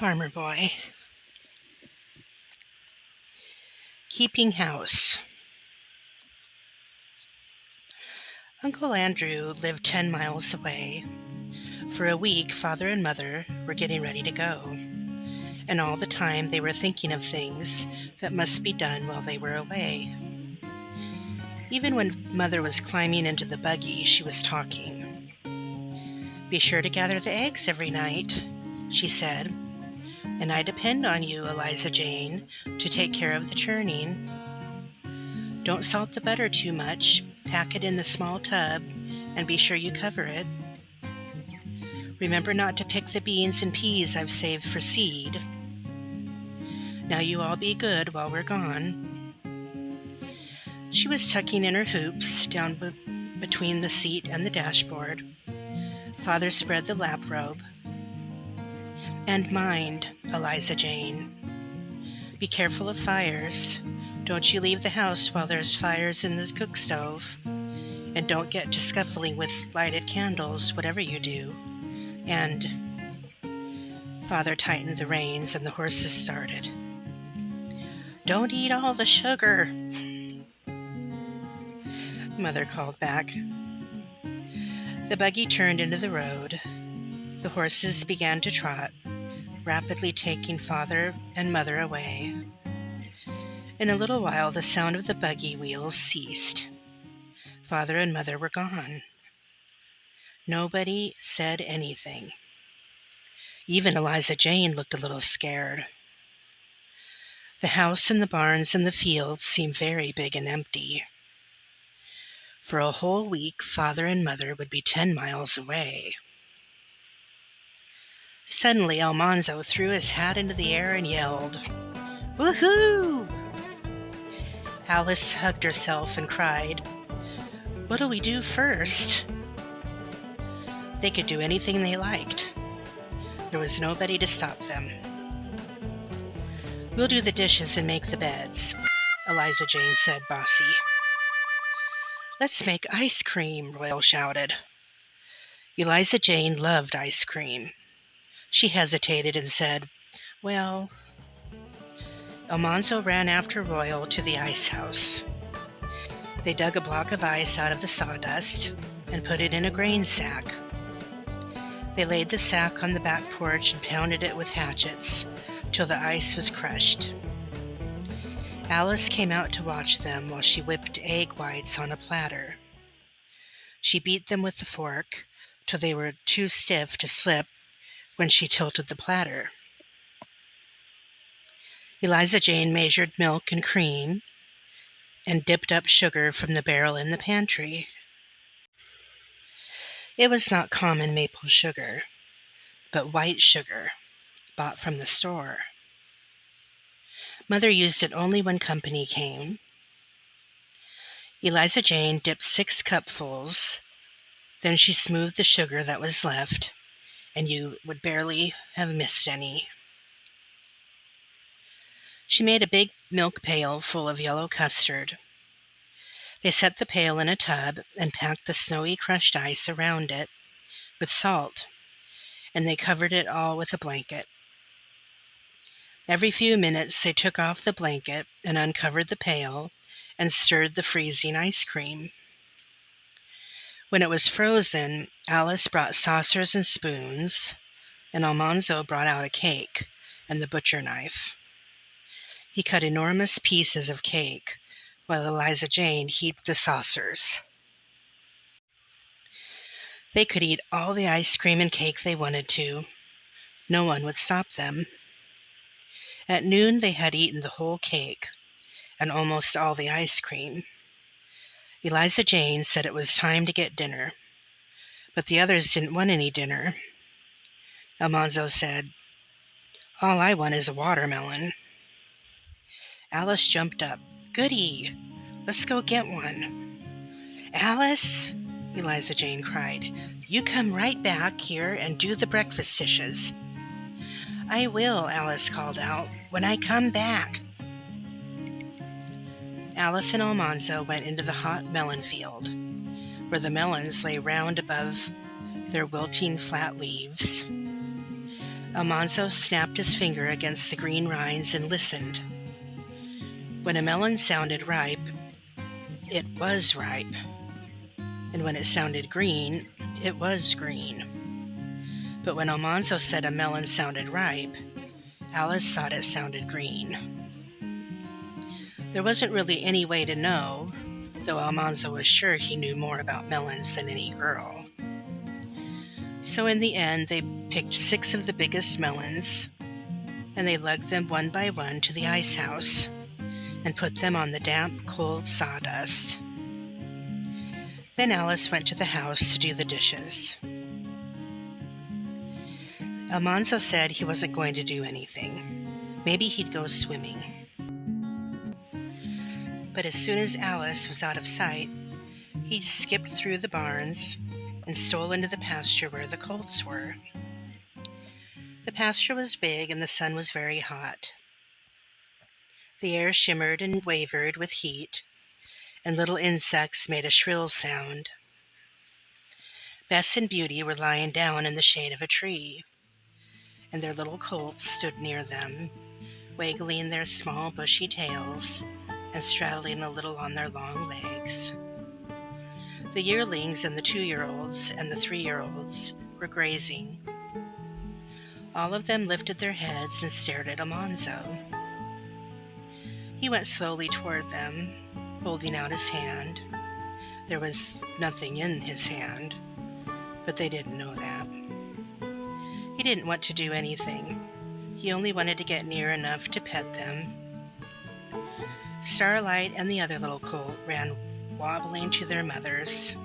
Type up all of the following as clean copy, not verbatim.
Farmer Boy. Keeping house. Uncle Andrew lived 10 miles away. For a week, Father and Mother were getting ready to go, and all the time they were thinking of things that must be done while they were away. Even when Mother was climbing into the buggy, she was talking. "Be sure to gather the eggs every night," she said, "and I depend on you, Eliza Jane, to take care of the churning. Don't salt the butter too much. Pack it in the small tub, and be sure you cover it. Remember not to pick the beans and peas I've saved for seed. Now you all be good while we're gone." She was tucking in her hoops down between the seat and the dashboard. Father spread the lap robe. "And mind, Eliza Jane, be careful of fires. Don't you leave the house while there's fires in the cook stove. And don't get to scuffling with lighted candles, whatever you do. And..." Father tightened the reins and the horses started. "Don't eat all the sugar," Mother called back. The buggy turned into the road. The horses began to trot, rapidly taking Father and Mother away. In a little while, the sound of the buggy wheels ceased. Father and Mother were gone. Nobody said anything. Even Eliza Jane looked a little scared. The house and the barns and the fields seemed very big and empty. For a whole week, Father and Mother would be 10 miles away. Suddenly, Almanzo threw his hat into the air and yelled, "Woohoo!" Alice hugged herself and cried, "What'll we do first?" They could do anything they liked. There was nobody to stop them. "We'll do the dishes and make the beds," Eliza Jane said, bossy. "Let's make ice cream," Royal shouted. Eliza Jane loved ice cream. She hesitated and said, "Well..." Almanzo ran after Royal to the ice house. They dug a block of ice out of the sawdust and put it in a grain sack. They laid the sack on the back porch and pounded it with hatchets till the ice was crushed. Alice came out to watch them while she whipped egg whites on a platter. She beat them with the fork till they were too stiff to slip when she tilted the platter. Eliza Jane measured milk and cream and dipped up sugar from the barrel in the pantry. It was not common maple sugar, but white sugar, bought from the store. Mother used it only when company came. Eliza Jane dipped 6 cupfuls. Then she smoothed the sugar that was left, and you would barely have missed any. She made a big milk pail full of yellow custard. They set the pail in a tub and packed the snowy crushed ice around it with salt, and they covered it all with a blanket. Every few minutes they took off the blanket and uncovered the pail and stirred the freezing ice cream. When it was frozen, Alice brought saucers and spoons, and Almanzo brought out a cake and the butcher knife. He cut enormous pieces of cake, while Eliza Jane heaped the saucers. They could eat all the ice cream and cake they wanted to. No one would stop them. At noon they had eaten the whole cake and almost all the ice cream. Eliza Jane said it was time to get dinner, but the others didn't want any dinner. Almanzo said, "All I want is a watermelon." Alice jumped up. "Goody! Let's go get one." "Alice," Eliza Jane cried, "you come right back here and do the breakfast dishes." "I will," Alice called out, "when I come back." Alice and Almanzo went into the hot melon field, where the melons lay round above their wilting flat leaves. Almanzo snapped his finger against the green rinds and listened. When a melon sounded ripe, it was ripe. And when it sounded green, it was green. But when Almanzo said a melon sounded ripe, Alice thought it sounded green. There wasn't really any way to know, though Almanzo was sure he knew more about melons than any girl. So in the end, they picked 6 of the biggest melons, and they lugged them one by one to the ice house and put them on the damp, cold sawdust. Then Alice went to the house to do the dishes. Almanzo said he wasn't going to do anything. Maybe he'd go swimming. But as soon as Alice was out of sight, he skipped through the barns and stole into the pasture where the colts were. The pasture was big and the sun was very hot. The air shimmered and wavered with heat, and little insects made a shrill sound. Bess and Beauty were lying down in the shade of a tree, and their little colts stood near them, waggling their small bushy tails and straddling a little on their long legs. The yearlings and the 2-year-olds and the 3-year-olds were grazing. All of them lifted their heads and stared at Almanzo. He went slowly toward them, holding out his hand. There was nothing in his hand, but they didn't know that. He didn't want to do anything. He only wanted to get near enough to pet them. Starlight and the other little colt ran wobbling to their mothers,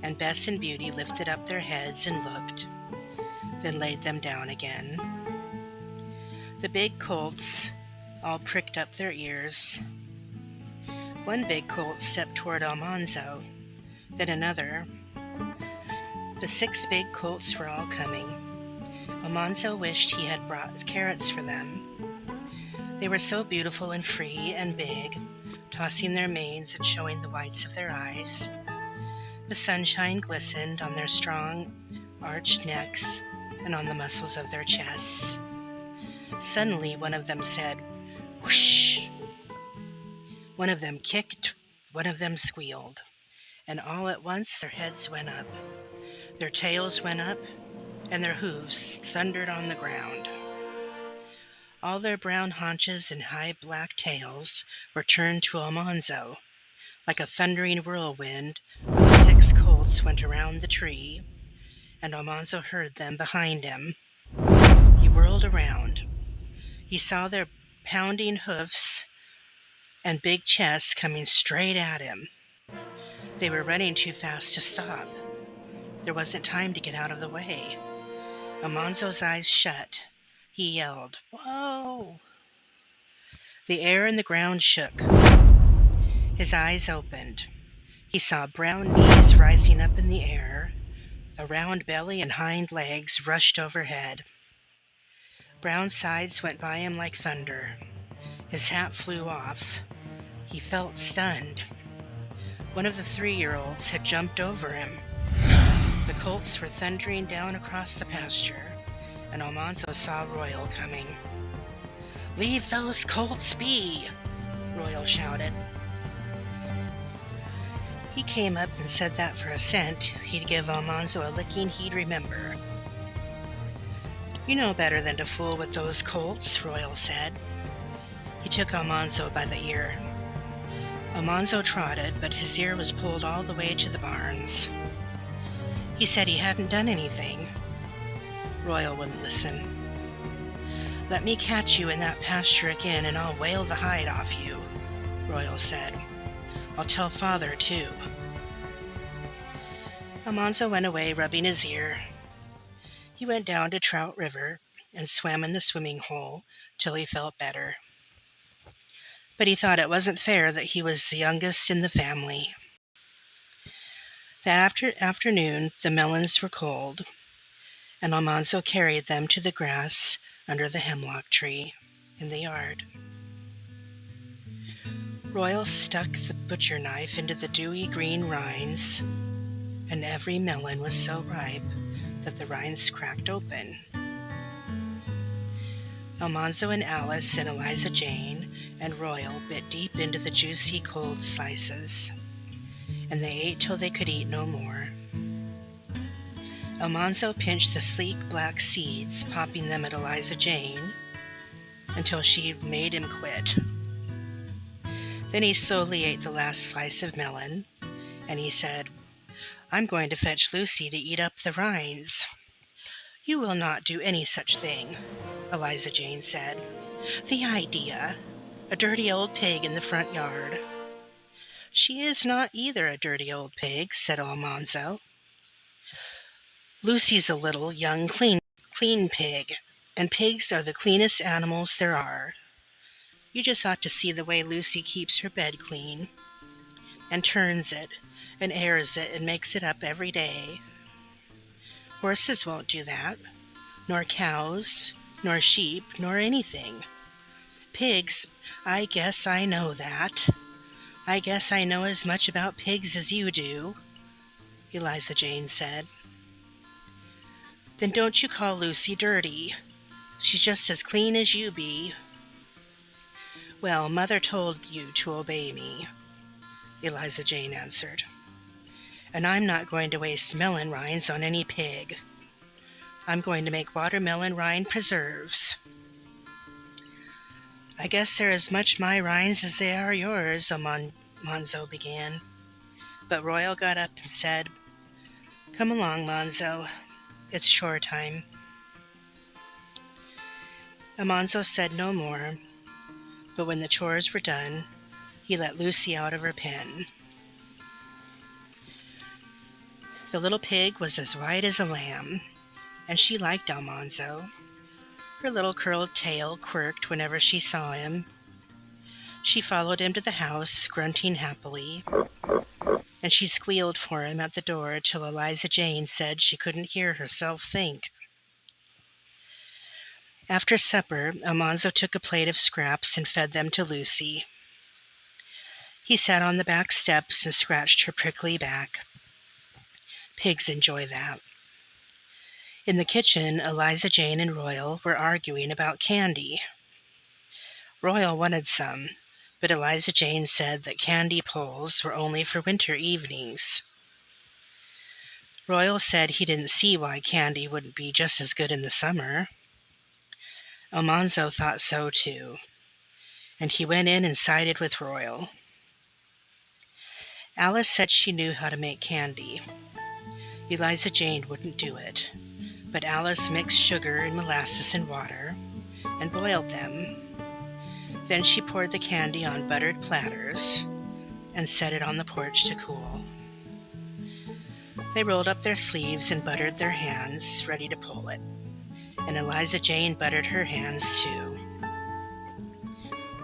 and Bess and Beauty lifted up their heads and looked, then laid them down again. The big colts all pricked up their ears. One big colt stepped toward Almanzo, then another. The 6 big colts were all coming. Almanzo wished he had brought carrots for them. They were so beautiful and free and big, tossing their manes and showing the whites of their eyes. The sunshine glistened on their strong, arched necks and on the muscles of their chests. Suddenly, one of them said, "Whoosh!" One of them kicked, one of them squealed, and all at once their heads went up, their tails went up, and their hooves thundered on the ground. All their brown haunches and high black tails were turned to Almanzo. Like a thundering whirlwind, the 6 colts went around the tree, and Almanzo heard them behind him. He whirled around. He saw their pounding hoofs and big chests coming straight at him. They were running too fast to stop. There wasn't time to get out of the way. Almanzo's eyes shut. He yelled, "Whoa!" The air and the ground shook. His eyes opened. He saw brown knees rising up in the air. A round belly and hind legs rushed overhead. Brown sides went by him like thunder. His hat flew off. He felt stunned. One of the 3-year-olds had jumped over him. The colts were thundering down across the pasture, and Almanzo saw Royal coming. "Leave those colts be!" Royal shouted. He came up and said that for a cent, he'd give Almanzo a licking he'd remember. "You know better than to fool with those colts," Royal said. He took Almanzo by the ear. Almanzo trotted, but his ear was pulled all the way to the barns. He said he hadn't done anything. Royal wouldn't listen. "Let me catch you in that pasture again, and I'll whale the hide off you," Royal said. "I'll tell Father, too." Almanzo went away rubbing his ear. He went down to Trout River and swam in the swimming hole till he felt better. But he thought it wasn't fair that he was the youngest in the family. That afternoon the melons were cold, and Almanzo carried them to the grass under the hemlock tree in the yard. Royal stuck the butcher knife into the dewy green rinds, and every melon was so ripe that the rinds cracked open. Almanzo and Alice and Eliza Jane and Royal bit deep into the juicy cold slices, and they ate till they could eat no more. Almanzo pinched the sleek black seeds, popping them at Eliza Jane until she made him quit. Then he slowly ate the last slice of melon, and he said, "I'm going to fetch Lucy to eat up the rinds." "You will not do any such thing," Eliza Jane said. "The idea! A dirty old pig in the front yard." "She is not either a dirty old pig," said Almanzo. "Lucy's a little, young, clean pig, and pigs are the cleanest animals there are. You just ought to see the way Lucy keeps her bed clean, and turns it, and airs it, and makes it up every day. Horses won't do that, nor cows, nor sheep, nor anything. Pigs, I guess I know that. I guess I know as much about pigs as you do," Eliza Jane said. "Then don't you call Lucy dirty. She's just as clean as you be." "Well, Mother told you to obey me," Eliza Jane answered. "And I'm not going to waste melon rinds on any pig. I'm going to make watermelon rind preserves." "I guess they're as much my rinds as they are yours," Almanzo began. But Royal got up and said, "Come along, Manzo. It's chore time." Almanzo said no more, but when the chores were done, he let Lucy out of her pen. The little pig was as white as a lamb, and she liked Almanzo. Her little curled tail quirked whenever she saw him. She followed him to the house, grunting happily, and she squealed for him at the door till Eliza Jane said she couldn't hear herself think. After supper, Almanzo took a plate of scraps and fed them to Lucy. He sat on the back steps and scratched her prickly back. Pigs enjoy that. In the kitchen, Eliza Jane and Royal were arguing about candy. Royal wanted some, but Eliza Jane said that candy pulls were only for winter evenings. Royal said he didn't see why candy wouldn't be just as good in the summer. Almanzo thought so too, and he went in and sided with Royal. Alice said she knew how to make candy. Eliza Jane wouldn't do it, but Alice mixed sugar and molasses and water and boiled them. Then she poured the candy on buttered platters and set it on the porch to cool. They rolled up their sleeves and buttered their hands, ready to pull it, and Eliza Jane buttered her hands too.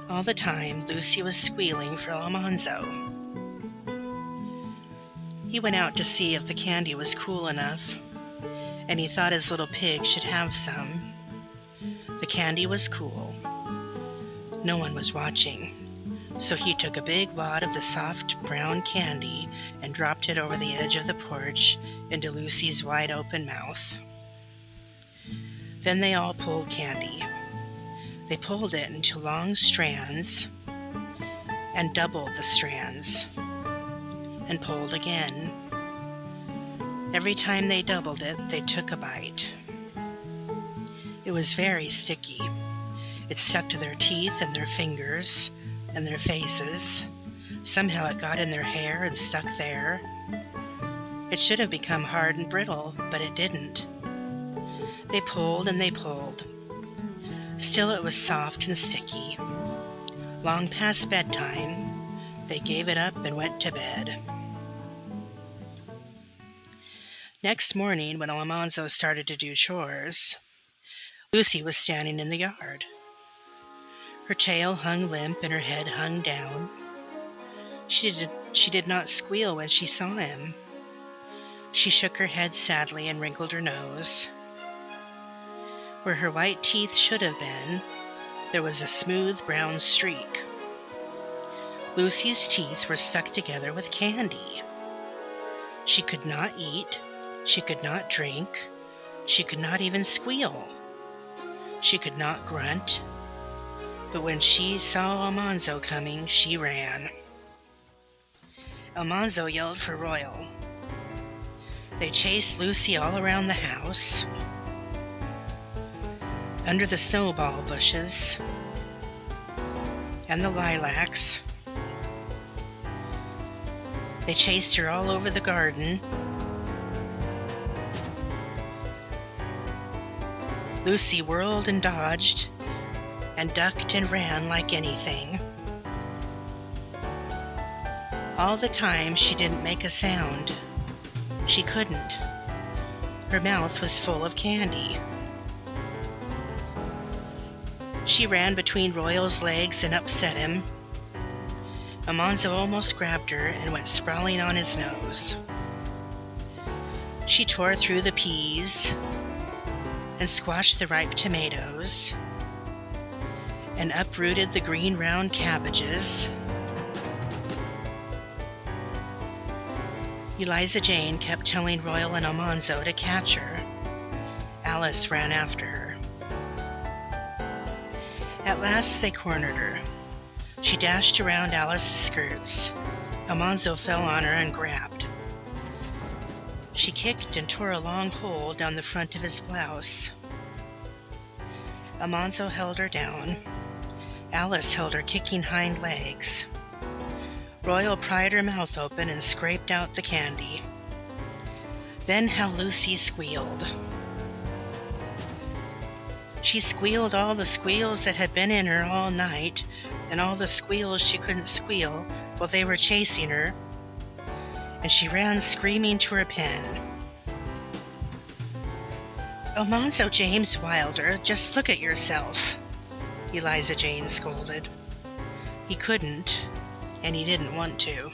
All the time, Lucy was squealing for Almanzo. He went out to see if the candy was cool enough, and he thought his little pig should have some. The candy was cool. No one was watching, so he took a big wad of the soft brown candy and dropped it over the edge of the porch into Lucy's wide-open mouth. Then they all pulled candy. They pulled it into long strands and doubled the strands and pulled again. Every time they doubled it, they took a bite. It was very sticky. It stuck to their teeth and their fingers and their faces. Somehow it got in their hair and stuck there. It should have become hard and brittle, but it didn't. They pulled and they pulled. Still it was soft and sticky. Long past bedtime, they gave it up and went to bed. Next morning, when Almanzo started to do chores, Lucy was standing in the yard. Her tail hung limp and her head hung down. She did not squeal when she saw him. She shook her head sadly and wrinkled her nose. Where her white teeth should have been, there was a smooth brown streak. Lucy's teeth were stuck together with candy. She could not eat, she could not drink, she could not even squeal. She could not grunt, but when she saw Almanzo coming, she ran. Almanzo yelled for Royal. They chased Lucy all around the house, under the snowball bushes and the lilacs. They chased her all over the garden. Lucy whirled and dodged and ducked and ran like anything. All the time she didn't make a sound. She couldn't. Her mouth was full of candy. She ran between Royal's legs and upset him. Almanzo almost grabbed her and went sprawling on his nose. She tore through the peas and squashed the ripe tomatoes and uprooted the green round cabbages. Eliza Jane kept telling Royal and Almanzo to catch her. Alice ran after her. At last they cornered her. She dashed around Alice's skirts. Almanzo fell on her and grabbed. She kicked and tore a long hole down the front of his blouse. Almanzo held her down. Alice held her kicking hind legs. Royal pried her mouth open and scraped out the candy. Then how Lucy squealed. She squealed all the squeals that had been in her all night, and all the squeals she couldn't squeal while they were chasing her, and she ran screaming to her pen. "Almanzo James Wilder, just look at yourself," Eliza Jane scolded. He couldn't, and he didn't want to.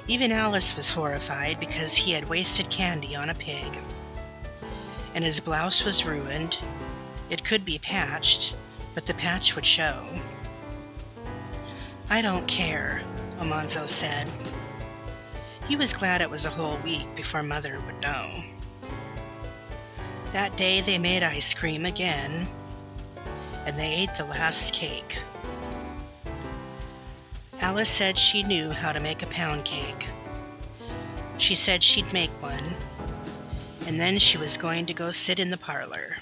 Even Alice was horrified because he had wasted candy on a pig. And his blouse was ruined. It could be patched, but the patch would show. "I don't care," Almanzo said. He was glad it was a whole week before Mother would know. That day they made ice cream again, and they ate the last cake. Alice said she knew how to make a pound cake. She said she'd make one, and then she was going to go sit in the parlor.